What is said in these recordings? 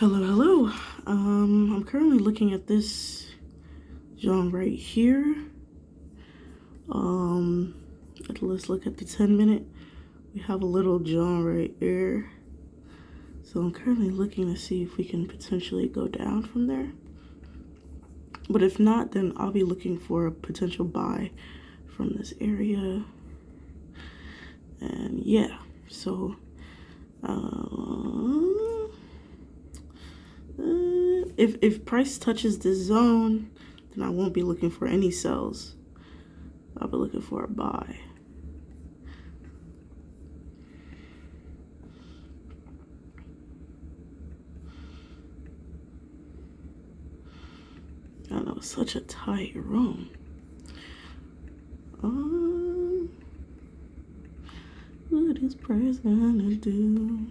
Hello, hello. I'm currently looking at this genre right here. Um, let's look at the 10-minute. We have a little genre right here. So I'm currently looking to see if we can potentially go down from there. But if not, then I'll be looking for a potential buy from this area. And yeah, so if price touches this zone, then I won't be looking for any sells. I'll be looking for a buy. I know, it's such a tight room. What is price gonna do?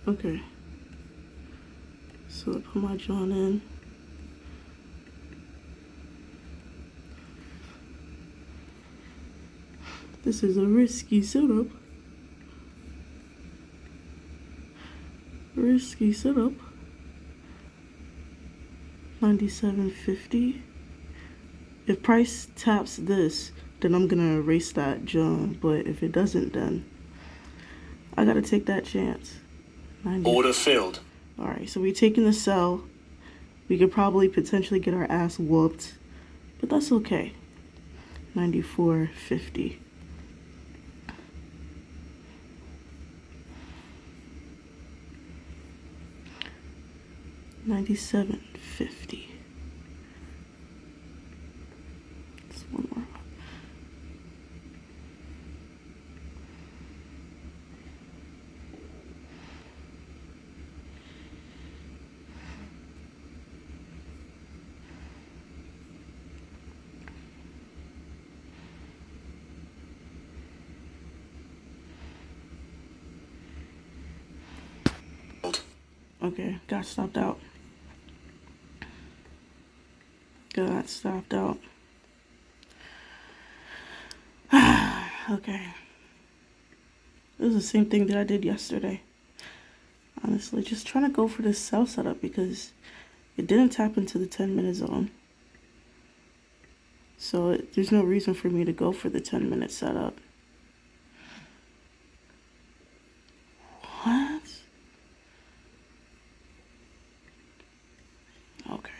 Okay. So I put my John in. This is a risky setup. Risky setup. 97.50. If price taps this, then I'm gonna erase that John. But if it doesn't, then I gotta take that chance. 90. Order filled. Alright, so we're taking the sell. We could probably potentially get our ass whooped, but that's okay. 94.50. $97.50. Just one more. Okay, got stopped out. Got stopped out. Okay. This is the same thing that I did yesterday. Honestly, just trying to go for this sell setup because it didn't tap into the 10-minute zone. So there's no reason for me to go for the 10-minute setup. What? Okay.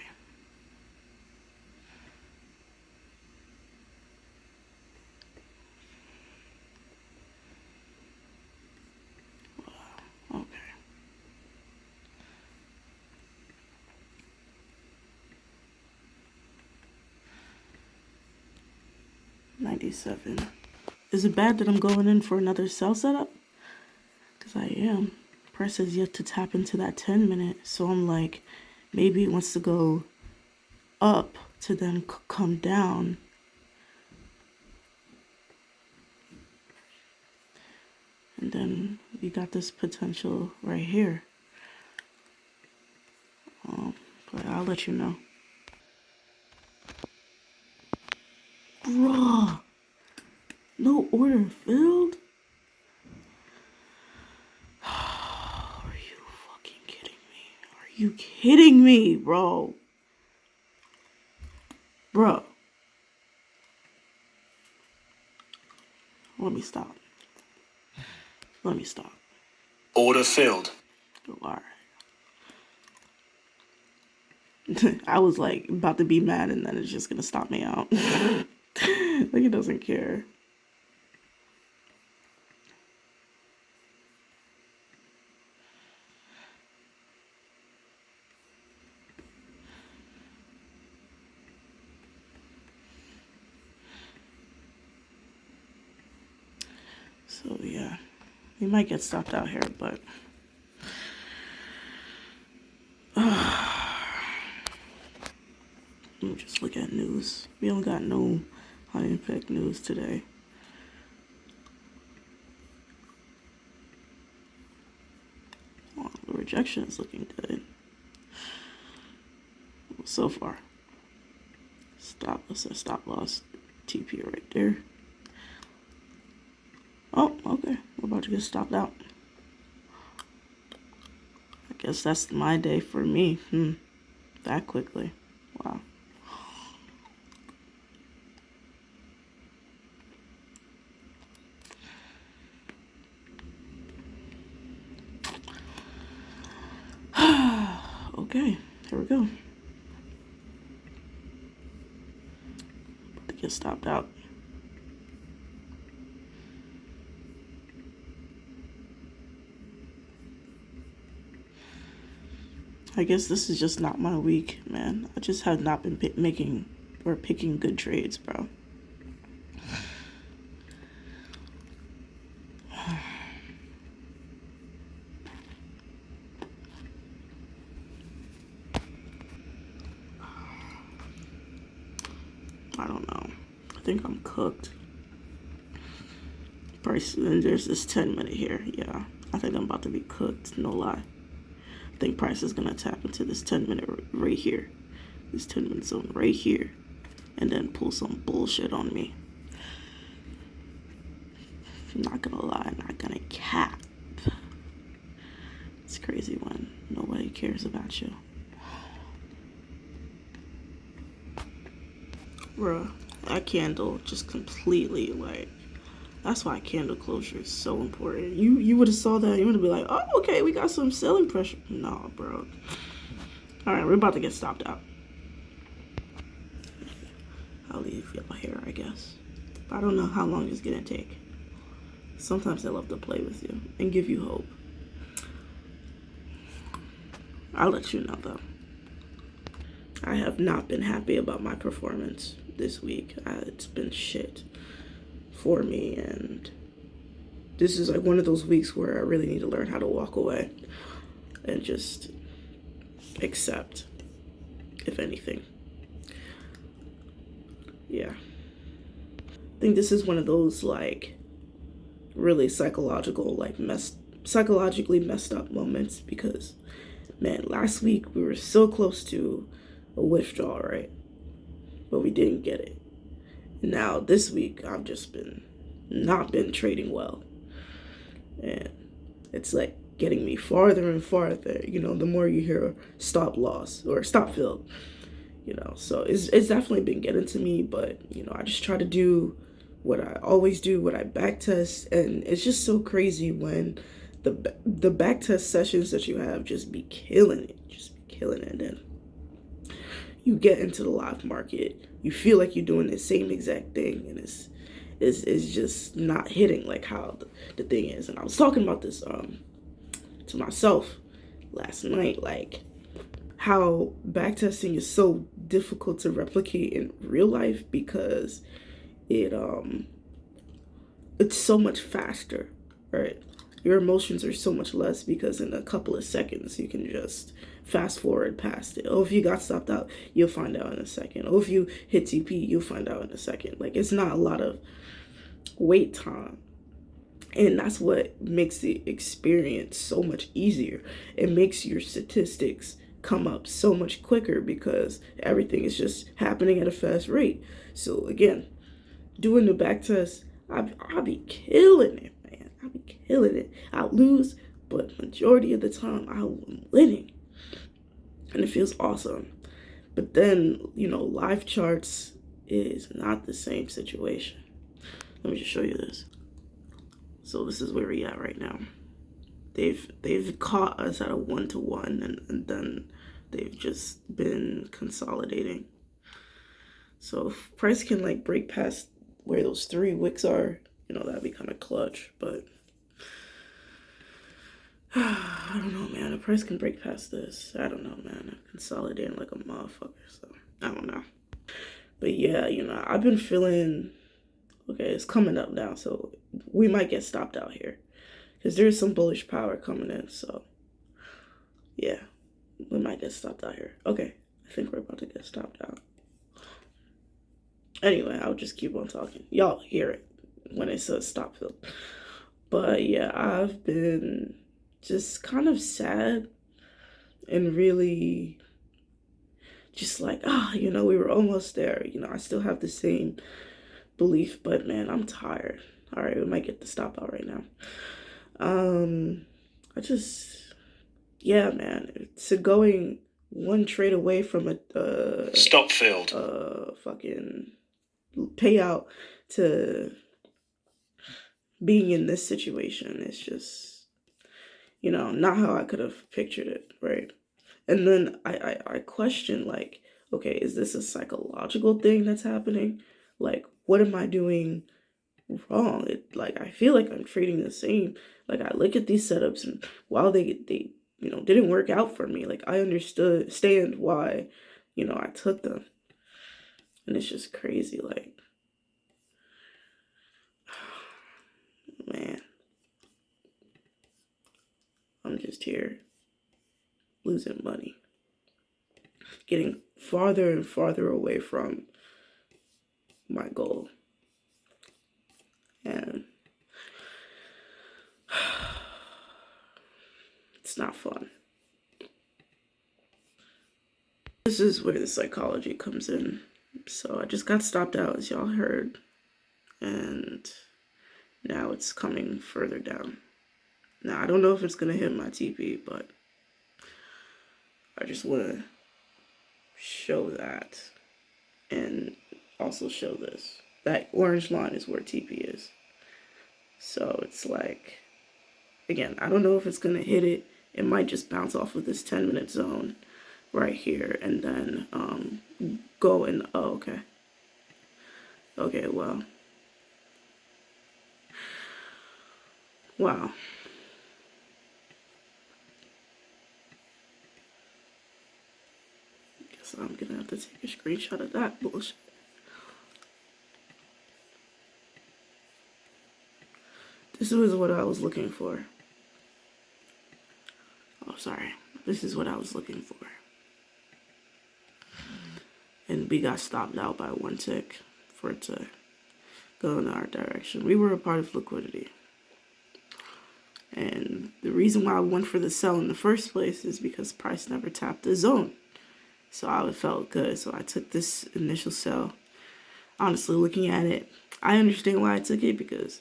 Okay. 97. Is it bad that I'm going in for another sell setup? Because I am. Price has yet to tap into that 10-minute. So I'm like, maybe it wants to go up to then come down. And then we got this potential right here. But I'll let you know. Bruh. No order filled? Are you fucking kidding me? Are you kidding me, bro? Bro. Let me stop. Let me stop. Order filled. Alright. I was like about to be mad and then it's just gonna stop me out. Like it doesn't care. So yeah, we might get stopped out here, but let me just look at news. We don't got no high impact news today. Oh, the rejection is looking good so far. Stop loss TP right there. Oh, okay. We're about to get stopped out. Guess that's my day for me. That quickly. Wow. Okay, here we go. About to get stopped out. I guess this is just not my week, man. I just have not been making or picking good trades, bro. I don't know. I think I'm cooked. Price, and there's this 10-minute here. Yeah, I think I'm about to be cooked, no lie. I think Price is gonna tap into this 10-minute right here. This 10-minute zone right here. And then pull some bullshit on me. I'm not gonna lie, not gonna cap. It's crazy when nobody cares about you. Bruh, that candle just completely, like, that's why candle closure is so important. You would have saw that, you would have been like, oh, okay, we got some selling pressure. No, bro. All right, we're about to get stopped out. I'll leave y'all here, I guess. But I don't know how long it's gonna take. Sometimes I love to play with you and give you hope. I'll let you know, though. I have not been happy about my performance this week. It's been shit for me, and this is like one of those weeks where I really need to learn how to walk away and just accept, if anything. Yeah. I think this is one of those, like, really psychologically messed up moments because, man, last week we were so close to a withdrawal, right? But we didn't get it. Now this week I've just not been trading well, and it's like getting me farther and farther, the more you hear stop loss or stop fill, so it's definitely been getting to me. But I just try to do what I always do, what I back test, and it's just so crazy when the back test sessions that you have just be killing it, and then you get into the live market, you feel like you're doing the same exact thing, and it's just not hitting like how the thing is. And I was talking about this to myself last night, like how backtesting is so difficult to replicate in real life because it's so much faster, right? Your emotions are so much less because in a couple of seconds you can just fast forward past it. Oh, if you got stopped out, you'll find out in a second. Oh, if you hit TP, you'll find out in a second. Like, it's not a lot of wait time. And that's what makes the experience so much easier. It makes your statistics come up so much quicker because everything is just happening at a fast rate. So again, doing the back test, I'll be killing it, man. I'll be killing it. I'll lose, but majority of the time I'm winning. And it feels awesome. But then, live charts is not the same situation. Let me just show you this. So this is where we at right now. They've caught us at a 1-to-1, and then they've just been consolidating. So if price can like break past where those 3 wicks are, that'd be kind of clutch. But I don't know, man. The price can break past this. I don't know, man. I'm consolidating like a motherfucker, so I don't know. But yeah, I've been feeling, okay, it's coming up now, so we might get stopped out here because there's some bullish power coming in. So yeah, we might get stopped out here. Okay, I think we're about to get stopped out. Anyway, I'll just keep on talking. Y'all hear it when it says stop fill. But yeah, I've been just kind of sad and really just like, we were almost there. I still have the same belief, but man, I'm tired. All right, we might get the stop out right now. yeah, man, to going one trade away from a Stop field. fucking payout to being in this situation is just, not how I could have pictured it, right? And then I question, like, okay, is this a psychological thing that's happening? Like, what am I doing wrong? Like, I feel like I'm trading the same. Like, I look at these setups, and while they didn't work out for me, like, I understand why, I took them. And it's just crazy, like, man, I'm just here losing money, getting farther and farther away from my goal. And it's not fun. This is where the psychology comes in. So I just got stopped out, as y'all heard, and now it's coming further down. Now, I don't know if it's going to hit my TP, but I just want to show that and also show this. That orange line is where TP is. So it's like, again, I don't know if it's going to hit it. It might just bounce off of this 10-minute zone right here and then go in. Oh, okay. Okay, well. Wow. Guess I'm going to have to take a screenshot of that bullshit. This was what I was looking for. Oh, sorry. This is what I was looking for. And we got stopped out by one tick for it to go in our direction. We were a part of liquidity. And the reason why I went for the sell in the first place is because price never tapped the zone. So I felt good. So I took this initial sell. Honestly, looking at it, I understand why I took it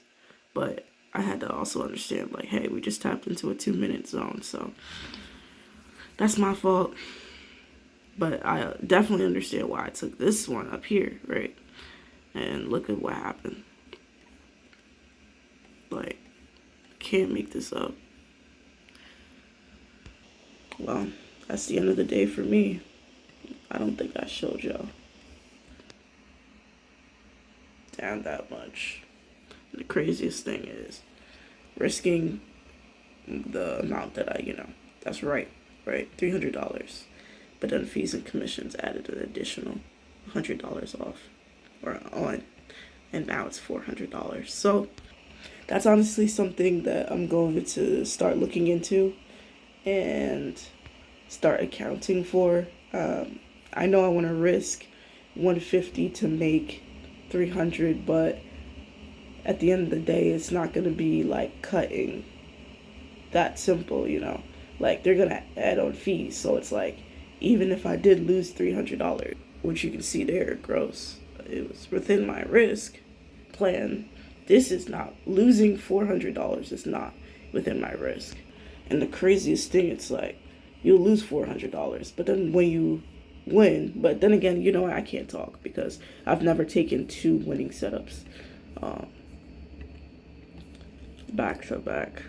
but I had to also understand, like, hey, we just tapped into a 2-minute zone. So that's my fault. But I definitely understand why I took this one up here, right? And look at what happened. Like, can't make this up. Well, that's the end of the day for me. I don't think I showed y'all down that much. The craziest thing is risking the amount that that's right, $300. But then fees and commissions added an additional $100 off or on, and now it's $400. So that's honestly something that I'm going to start looking into and start accounting for. I know I want to risk 150 to make 300, but at the end of the day, it's not going to be like cutting that simple, like they're going to add on fees. So it's like, even if I did lose $300, which you can see there, gross, it was within my risk plan. This is not losing $400. It's not within my risk. And the craziest thing, it's like you'll lose $400, but then when you win, but then again, I can't talk because I've never taken 2 winning setups back to back.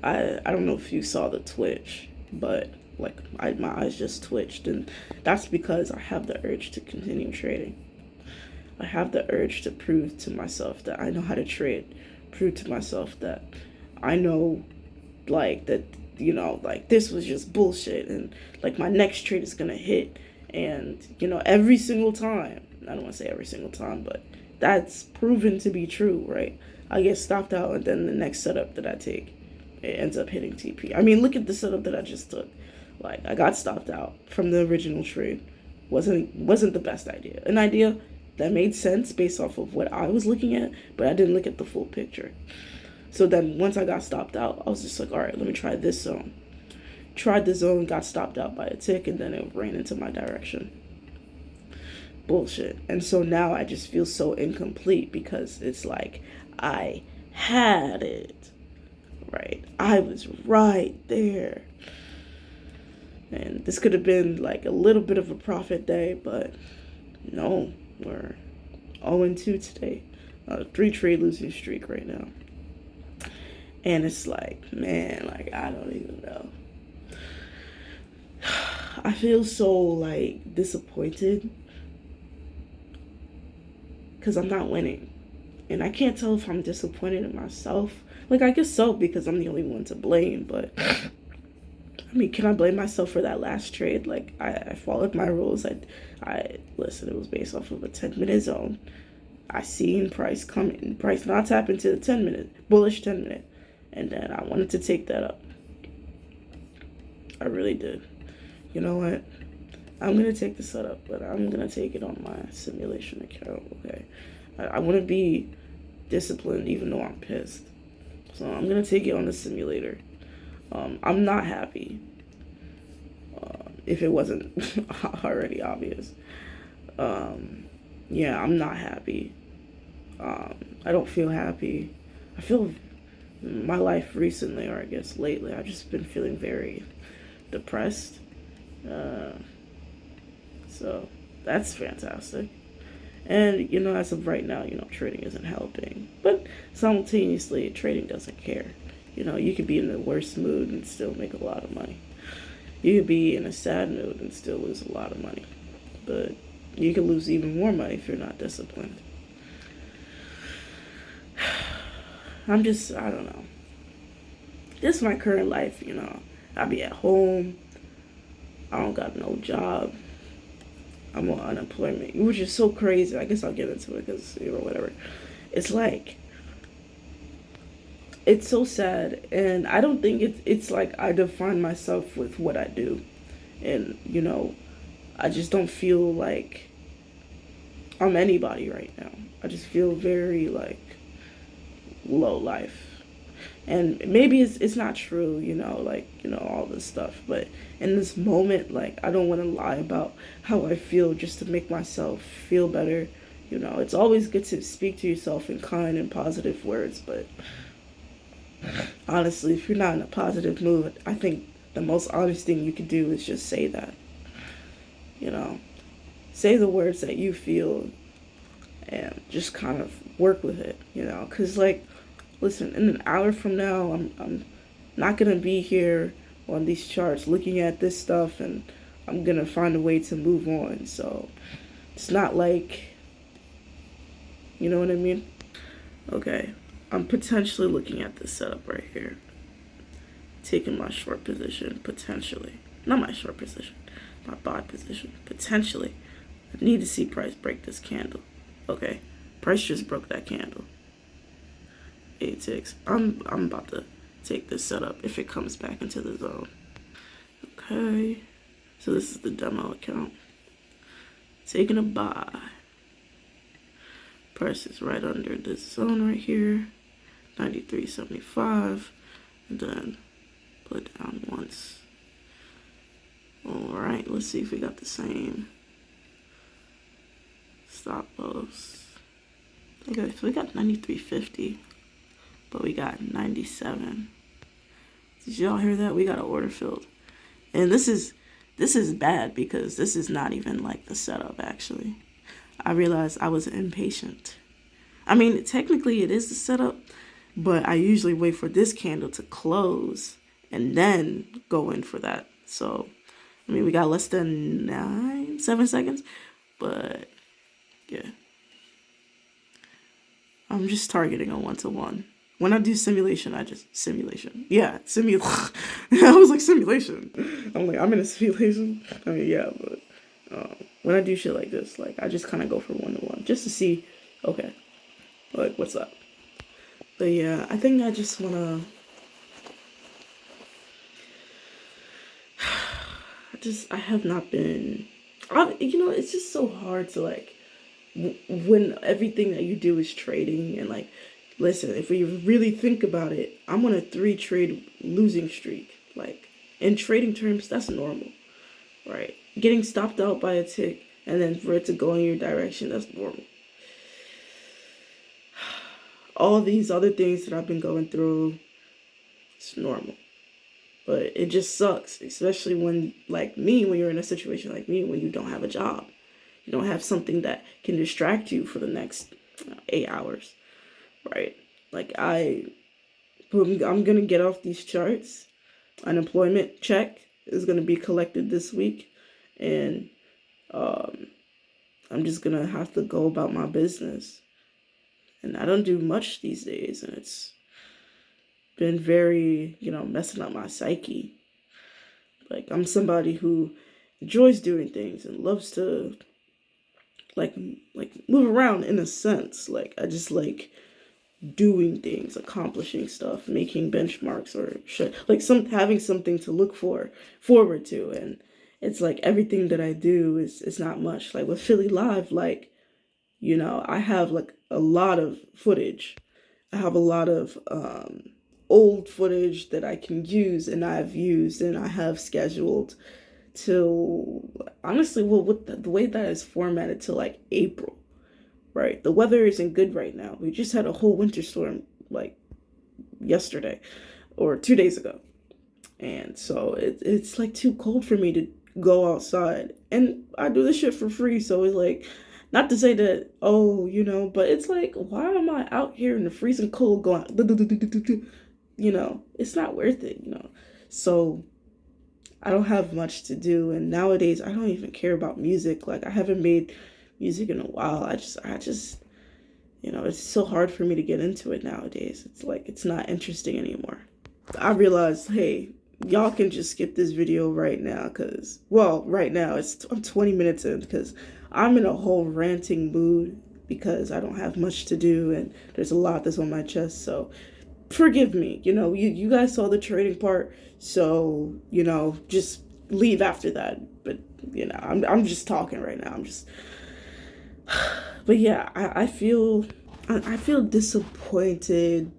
I don't know if you saw the twitch, but like my eyes just twitched, and that's because I have the urge to continue trading. I have the urge to prove to myself that I know how to trade, prove to myself that I know, like, that, like, this was just bullshit, and like my next trade is gonna hit, and every single time, I don't want to say every single time, but that's proven to be true, right? I get stopped out, and then the next setup that I take, it ends up hitting TP. I mean, look at the setup that I just took. Like, I got stopped out from the original trade. Wasn't the best idea. An idea that made sense based off of what I was looking at, but I didn't look at the full picture. So then once I got stopped out, I was just like, all right, let me try this zone. Tried the zone, got stopped out by a tick, and then it ran into my direction. Bullshit. And so now I just feel so incomplete because it's like I had it. Right. I I was right there. And this could have been like a little bit of a profit day, but no, we're 0-2 today. 3-trade losing streak right now. And it's like, man, like, I don't even know. I feel so, like, disappointed because I'm not winning. And I can't tell if I'm disappointed in myself. Like, I guess so, because I'm the only one to blame. But, I mean, can I blame myself for that last trade? Like, I followed my rules. Listen, it was based off of a 10-minute zone. I seen price coming. Price not tap into the 10-minute, bullish 10-minute. And then I wanted to take that up. I really did. You know what? I'm going to take the setup, but I'm going to take it on my simulation account, okay? I want to be disciplined even though I'm pissed. So I'm going to take it on the simulator. I'm not happy. If it wasn't already obvious. Yeah, I'm not happy. I don't feel happy. I feel my life recently, or I guess lately, I've just been feeling very depressed. So that's fantastic. And, you know, as of right now, you know, trading isn't helping. But simultaneously, trading doesn't care. You know, you could be in the worst mood and still make a lot of money. You could be in a sad mood and still lose a lot of money. But you could lose even more money if you're not disciplined. I don't know. This is my current life, you know. I be at home. I don't got no job. I'm on unemployment, which is so crazy. I guess I'll get into it because, you know, whatever. It's like, it's so sad. And I don't think it's like I define myself with what I do. And, you know, I just don't feel like I'm anybody right now. I just feel very, like, low life. And maybe it's not true, you know, like, you know, all this stuff. But in this moment, like, I don't want to lie about how I feel just to make myself feel better. You know, it's always good to speak to yourself in kind and positive words. But honestly, if you're not in a positive mood, I think the most honest thing you can do is just say that. You know, say the words that you feel and just kind of work with it, you know, because, like, listen, in an hour from now, I'm not going to be here on these charts looking at this stuff, and I'm going to find a way to move on. So it's not like, you know what I mean? Okay, I'm potentially looking at this setup right here. Taking my short position, potentially. Not my short position, my buy position, potentially. I need to see price break this candle. Okay, price just broke that candle. 8 ticks. I'm about to take this setup if it comes back into the zone. Okay, so this is the demo account. Taking a buy. Price is right under this zone right here, 93.75, and then put down once. All right, let's see if we got the same stop loss. Okay, so we got 93.50. But we got 97. Did y'all hear that? We got an order filled. And this is bad because this is not even like the setup, actually. I realized I was impatient. I mean, technically it is the setup, but I usually wait for this candle to close and then go in for that. So, I mean, we got less than 7 seconds, but yeah. I'm just targeting a 1-to-1. When I do simulation, simulation. Yeah, I was like, simulation. I'm like, I'm in a simulation. I mean, yeah, but when I do shit like this, like, I just kind of go for 1-to-1 just to see, okay, like, what's up. But yeah, I think I just want to, I have not been, you know, it's just so hard to, like, when everything that you do is trading and, like, listen, if we really think about it, I'm on a 3-trade losing streak. Like, in trading terms, that's normal, right? Getting stopped out by a tick and then for it to go in your direction, that's normal. All these other things that I've been going through, It's normal. But it just sucks, especially when, like me, when you're in a situation like me, when you don't have a job. You don't have something that can distract you for the next 8 hours, right? Like I'm gonna get off these charts. Unemployment check is gonna be collected this week, and I'm just gonna have to go about my business. And I don't do much these days, and it's been very, messing up my psyche. Like, I'm somebody who enjoys doing things and loves to like move around in a sense. Like, I just like doing things, accomplishing stuff, making benchmarks or shit. Like having something to look forward to. And it's like everything that I do is not much. Like with Philly Live, like, I have like a lot of footage. I have a lot of old footage that I can use and I've used and I have scheduled till, honestly, well, with the way that is formatted, to like April, right? The weather isn't good right now. We just had a whole winter storm like yesterday or 2 days ago. And so it's like too cold for me to go outside. And I do this shit for free. So it's like, not to say that, but it's like, why am I out here in the freezing cold going, it's not worth it, So I don't have much to do. And nowadays, I don't even care about music. Like, I haven't made music in a while. I just, it's so hard for me to get into it nowadays. It's like, it's not interesting anymore. I realized, hey, y'all can just skip this video right now right now, I'm 20 minutes in because I'm in a whole ranting mood because I don't have much to do and there's a lot that's on my chest. So forgive me, you guys saw the trading part. So, just leave after that. But, I'm just talking right now. But yeah, I feel disappointed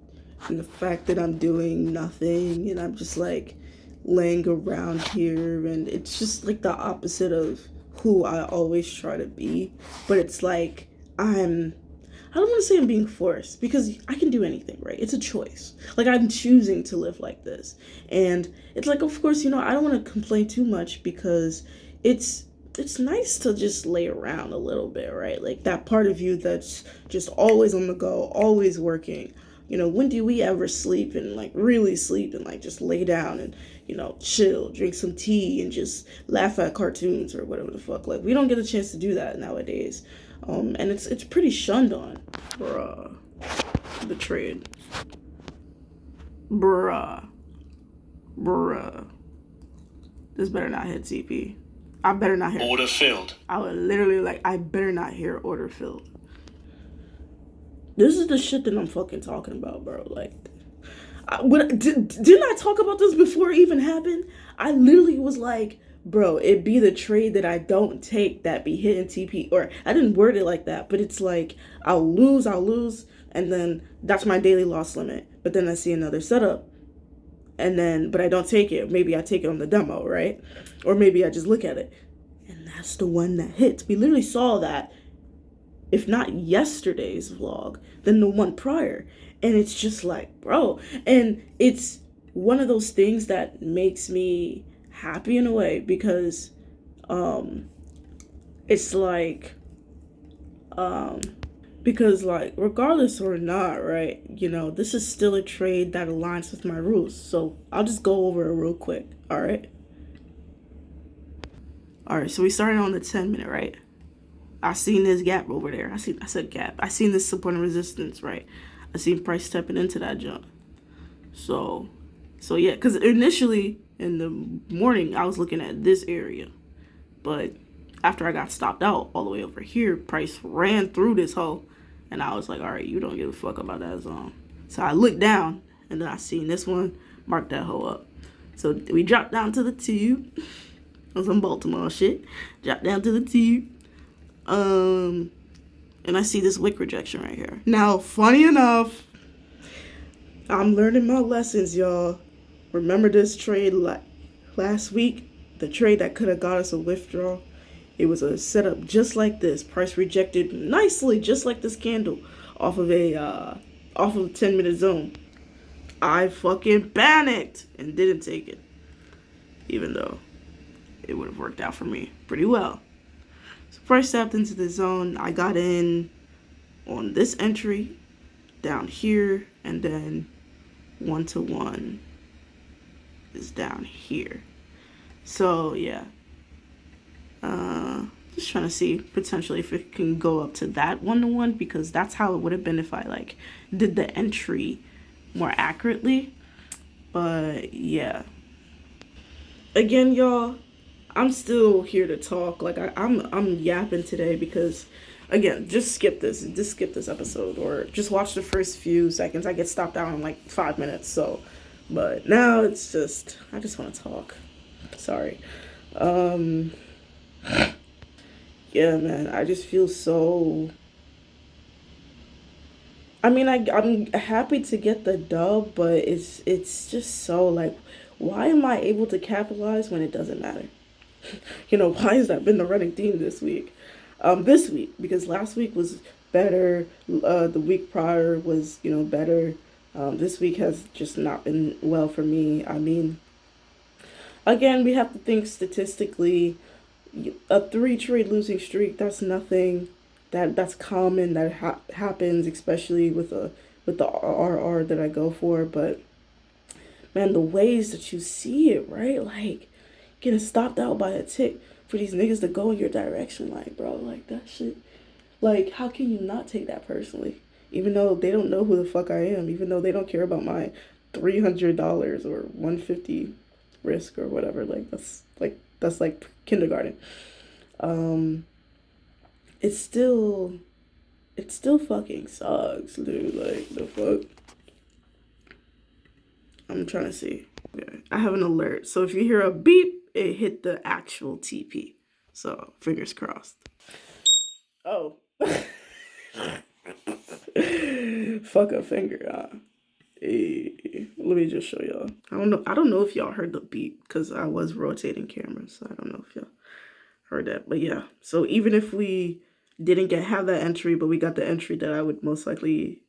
in the fact that I'm doing nothing and I'm just like laying around here, and it's just like the opposite of who I always try to be. But it's like I don't want to say I'm being forced because I can do anything, right? It's a choice. Like, I'm choosing to live like this. And it's like, of course, I don't want to complain too much because it's nice to just lay around a little bit, right? Like that part of you that's just always on the go, always working. When do we ever sleep and like really sleep and like just lay down and, chill, drink some tea and just laugh at cartoons or whatever the fuck? Like, we don't get a chance to do that nowadays. And it's pretty shunned on. Bruh. The trade. Bruh. This better not hit TP. I better not hear. Order filled. I would literally I better not hear order filled. This is the shit that I'm fucking talking about, bro. Like, didn't I talk about this before it even happened? I literally was like, bro, it be the trade that I don't take that be hitting TP. Or I didn't word it like that, but it's like, I'll lose, and then that's my daily loss limit. But then I see another setup, but I don't take it. Maybe I take it on the demo, right? Or maybe I just look at it. And that's the one that hits. We literally saw that, if not yesterday's vlog, then the one prior. And it's just like, bro. And it's one of those things that makes me happy in a way because it's like, because like, regardless or not, right, this is still a trade that aligns with my rules. So I'll just go over it real quick. All right, so we started on the 10-minute, right? I seen this gap over there. I said gap. I seen this support and resistance, right? I seen price stepping into that jump. So yeah, because initially in the morning, I was looking at this area. But after I got stopped out all the way over here, price ran through this hole. And I was like, all right, you don't give a fuck about that zone. So I looked down, and then I seen this one, mark that hole up. So we dropped down to the tube. On some Baltimore shit. Dropped down to the tube. And I see this wick rejection right here. Now, funny enough, I'm learning my lessons, y'all. Remember this trade last week? The trade that could have got us a withdrawal? It was a setup just like this. Price rejected nicely, just like this candle, off of a 10-minute zone. I fucking panicked and didn't take it, even though it would have worked out for me pretty well. So before I stepped into the zone, I got in on this entry down here, and then 1-to-1 is down here. So yeah, just trying to see potentially if it can go up to that 1-to-1, because that's how it would have been if I like did the entry more accurately. But yeah, again, y'all, I'm still here to talk. Like I'm yapping today because, again, just skip this episode, or just watch the first few seconds. I get stopped out in like 5 minutes. So, but now it's just I just want to talk. Sorry. Yeah, man, I just feel so. I mean, I'm happy to get the dub, but it's just so like, why am I able to capitalize when it doesn't matter? Why has that been the running theme this week? This week, because last week was better. The week prior was, better. This week has just not been well for me. I mean, again, we have to think statistically. A 3 trade losing streak, that's nothing. That's common. That happens, especially with the RR that I go for. But man, the ways that you see it, right? Like getting stopped out by a tick for these niggas to go in your direction, like, bro, like that shit. Like, how can you not take that personally? Even though they don't know who the fuck I am, even though they don't care about my $300 or $150 risk or whatever. That's like kindergarten. It's still fucking sucks, dude. Like, the fuck. I'm trying to see. Okay. I have an alert. So if you hear a beep, it hit the actual TP. So fingers crossed. Oh. Fuck a finger. Hey, let me just show y'all. I don't know if y'all heard the beep because I was rotating cameras. So I don't know if y'all heard that. But yeah. So even if we didn't have that entry, but we got the entry that I would most likely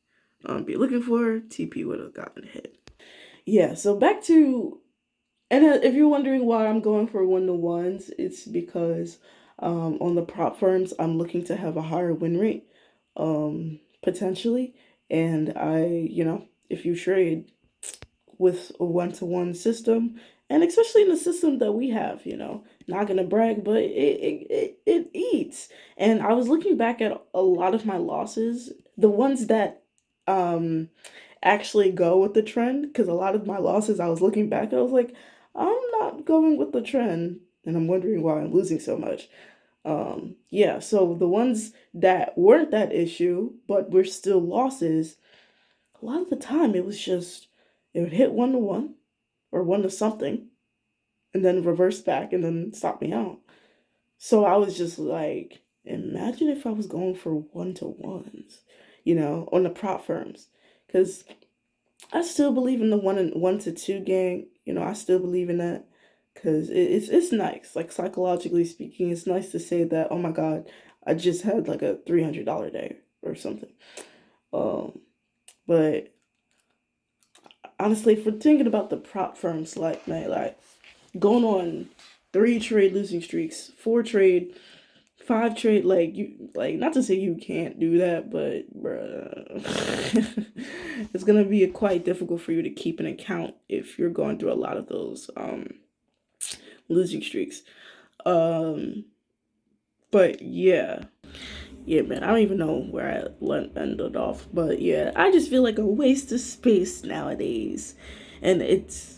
be looking for, TP would have gotten hit. Yeah, so back to, and if you're wondering why I'm going for 1-to-1s, it's because on the prop firms, I'm looking to have a higher win rate, potentially. And if you trade with a 1-to-1 system, and especially in the system that we have, not gonna brag, but it eats. And I was looking back at a lot of my losses, the ones that actually go with the trend, because a lot of my losses, I was looking back, I was like, I'm not going with the trend, and I'm wondering why I'm losing so much. Yeah, so the ones that weren't that issue, but were still losses, a lot of the time it was just, it would hit 1-to-1 or 1-to-something, and then reverse back and then stop me out. So I was just like, imagine if I was going for 1-to-1s, on the prop firms. Because I still believe in the 1-to-2 game. I still believe in that. Because it's nice. Like, psychologically speaking, it's nice to say that, oh my God, I just had like a $300 day or something. But honestly, for thinking about the prop firms, like, man, like going on 3 trade losing streaks, 4 trade, 5 trade, like, you, like, not to say you can't do that, but bruh, it's gonna be quite difficult for you to keep an account if you're going through a lot of those losing streaks. But yeah, man, I don't even know where I ended off, but yeah, I just feel like a waste of space nowadays, and it's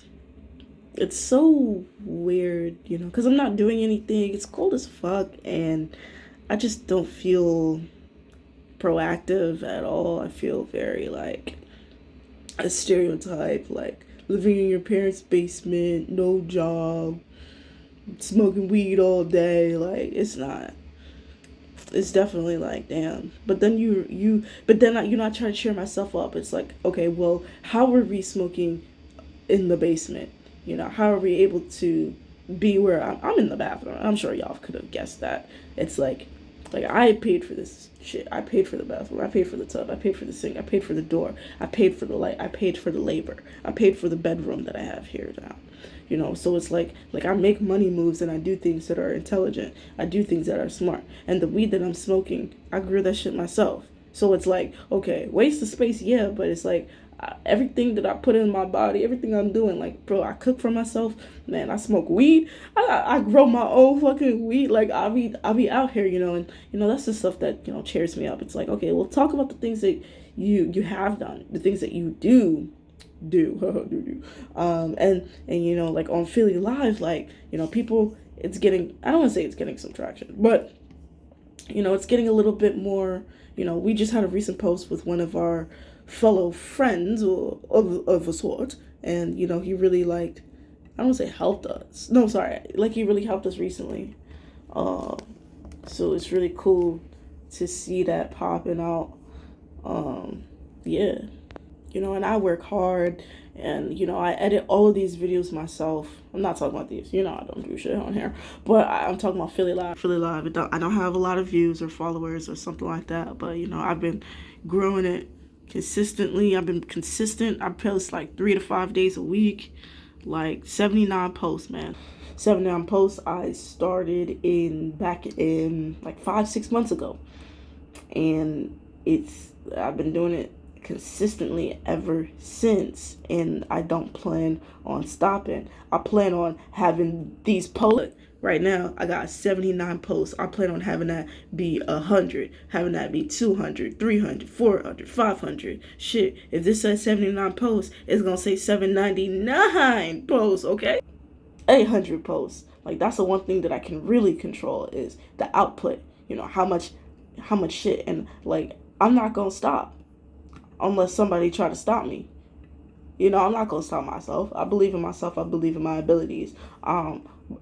so weird, because I'm not doing anything. It's cold as fuck, and I just don't feel proactive at all. I feel very like a stereotype, like living in your parents' basement, no job, smoking weed all day. Like, it's not. It's definitely like, damn. But then you're not trying to cheer myself up. It's like, okay, well, how are we smoking in the basement? How are we able to be where I'm in the bathroom? I'm sure y'all could have guessed that. It's like, Like, I paid for this shit. I paid for the bathroom. I paid for the tub. I paid for the sink. I paid for the door. I paid for the light. I paid for the labor. I paid for the bedroom that I have here now. You know, so it's like I make money moves and I do things that are intelligent. I do things that are smart. And the weed that I'm smoking, I grew that shit myself. So it's like, okay, waste of space, yeah, but it's like everything that I put in my body, everything I'm doing, like, bro, I cook for myself, man, I smoke weed, I grow my own fucking weed, like, I'll be out here, you know, and, you know, that's the stuff that, you know, cheers me up. It's like, okay, well, talk about the things that you have done, the things that you do, and you know, like, on Philly Live, like, you know, people, it's getting, I don't want to say it's getting some traction, but, you know, it's getting a little bit more, you know, we just had a recent post with one of our fellow friends of a sort, and, you know, he really, like, I don't want to say helped us, no, sorry, like, he really helped us recently, so it's really cool to see that popping out, yeah, you know, and I work hard, and, you know, I edit all of these videos myself. I'm not talking about these, you know, I don't do shit on here, but I'm talking about Philly Live. I don't have a lot of views or followers or something like that, but, you know, I've been growing it consistently. I've been consistent. I post like 3 to 5 days a week, like 79 posts, man. 79 posts. I started back in like 5-6 months ago, and I've been doing it consistently ever since, and I don't plan on stopping. I plan on having these posts. Right now, I got 79 posts. I plan on having that be 100, having that be 200, 300, 400, 500. Shit, if this says 79 posts, it's gonna say 799 posts, okay? 800 posts. Like, that's the one thing that I can really control is the output. You know, how much shit, and, like, I'm not gonna stop unless somebody try to stop me. You know, I'm not gonna stop myself. I believe in myself. I believe in my abilities.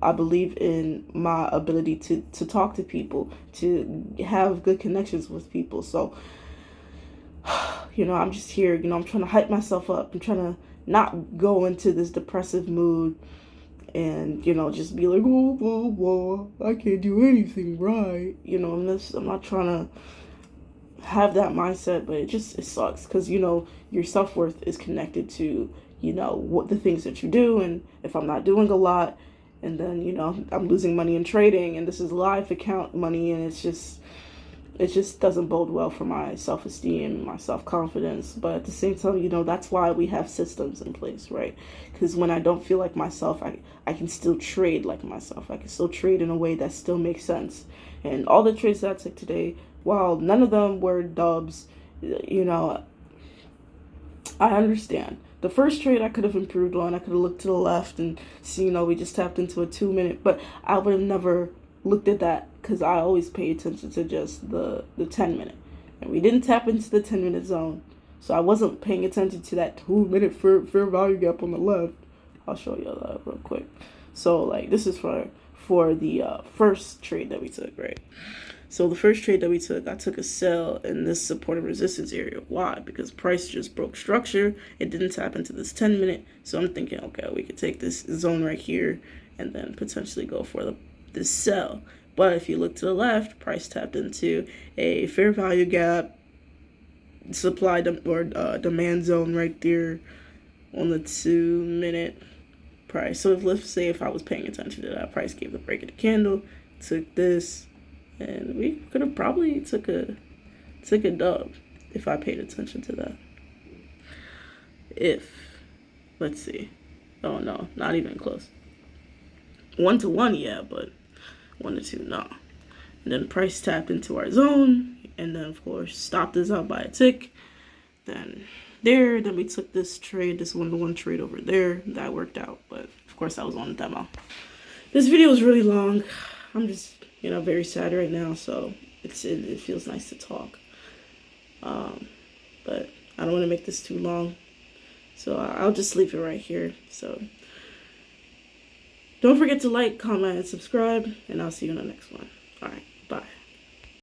I believe in my ability to talk to people, to have good connections with people. So, you know, I'm just here, you know, I'm trying to hype myself up. I'm trying to not go into this depressive mood and, you know, just be like, oh, I can't do anything right. You know, I'm not trying to have that mindset, but it sucks because, you know, your self-worth is connected to, you know, what the things that you do, and if I'm not doing a lot, and then, you know, I'm losing money in trading, and this is live account money, and it just doesn't bode well for my self-esteem, my self-confidence. But at the same time, you know, that's why we have systems in place, right? Because when I don't feel like myself, I can still trade like myself. I can still trade in a way that still makes sense. And all the trades that I took today, while none of them were dubs, you know, I understand. The first trade I could have improved on. I could have looked to the left and see, you know, we just tapped into a 2-minute, but I would have never looked at that because I always pay attention to just the 10-minute. And we didn't tap into the 10-minute zone, so I wasn't paying attention to that 2-minute fair value gap on the left. I'll show you that real quick. So, like, this is for the first trade that we took, right? So the first trade that we took, I took a sell in this support and resistance area. Why? Because price just broke structure. It didn't tap into this 10-minute. So I'm thinking, okay, we could take this zone right here and then potentially go for this sell. But if you look to the left, price tapped into a fair value gap, supply demand zone right there on the 2-minute price. So let's say if I was paying attention to that, price gave the break of the candle, took this, and we could have probably took a dub if I paid attention to that. Let's see. Oh no, not even close. 1-to-1, yeah, but 1-to-2, no. And then price tapped into our zone, and then of course stopped us out by a tick. Then we took this trade, this 1-to-1 trade over there. That worked out, but of course that was on the demo. This video is really long. I'm just, you know, very sad right now, so it feels nice to talk. But I don't want to make this too long, so I'll just leave it right here. So don't forget to like, comment, and subscribe, and I'll see you in the next one. All right, bye.